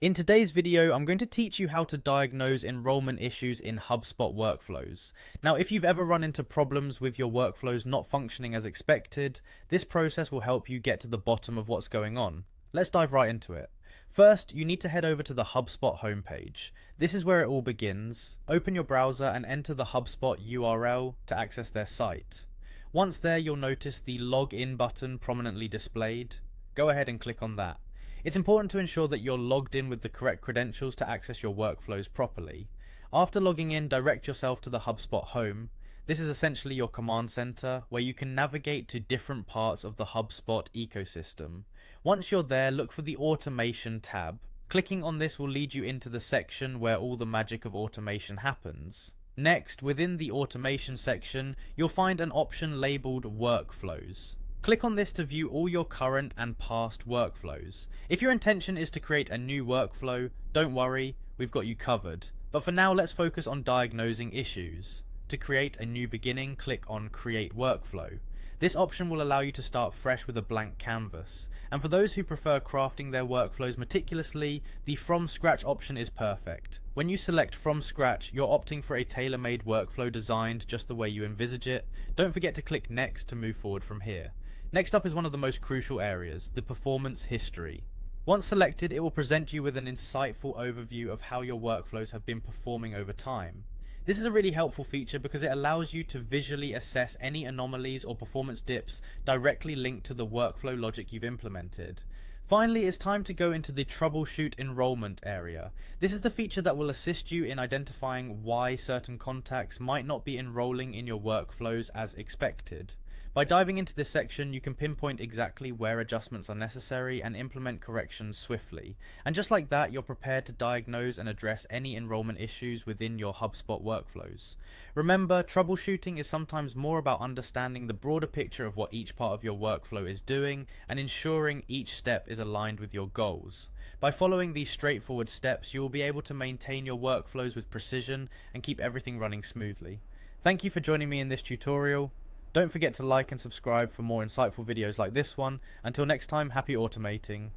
In today's video, I'm going to teach you how to diagnose enrollment issues in Hubspot workflows. Now, if you've ever run into problems with your workflows not functioning as expected, this process will help you get to the bottom of what's going on. Let's dive right into it. First, you need to head over to the Hubspot homepage. This is where it all begins. Open your browser and enter the Hubspot URL to access their site. Once there, you'll notice the Login button prominently displayed. Go ahead and click on that. It's important to ensure that you're logged in with the correct credentials to access your workflows properly. After logging in, direct yourself to the Hubspot home. This is essentially your command center, where you can navigate to different parts of the Hubspot ecosystem. Once you're there, look for the Automation tab. Clicking on this will lead you into the section where all the magic of automation happens. Next, within the Automation section, you'll find an option labeled Workflows. Click on this to view all your current and past workflows. If your intention is to create a new workflow, don't worry, we've got you covered. But for now, let's focus on diagnosing issues. To create a new beginning, click on Create Workflow. This option will allow you to start fresh with a blank canvas. And for those who prefer crafting their workflows meticulously, the From Scratch option is perfect. When you select From Scratch, you're opting for a tailor-made workflow designed just the way you envisage it. Don't forget to click Next to move forward from here. Next up is one of the most crucial areas, the performance history. Once selected, it will present you with an insightful overview of how your workflows have been performing over time. This is a really helpful feature because it allows you to visually assess any anomalies or performance dips directly linked to the workflow logic you've implemented. Finally, it's time to go into the Troubleshoot Enrollment area. This is the feature that will assist you in identifying why certain contacts might not be enrolling in your workflows as expected. By diving into this section, you can pinpoint exactly where adjustments are necessary and implement corrections swiftly. And just like that, you're prepared to diagnose and address any enrollment issues within your Hubspot workflows. Remember, troubleshooting is sometimes more about understanding the broader picture of what each part of your workflow is doing and ensuring each step is aligned with your goals. By following these straightforward steps, you will be able to maintain your workflows with precision and keep everything running smoothly. Thank you for joining me in this tutorial. Don't forget to like and subscribe for more insightful videos like this one. Until next time, happy automating.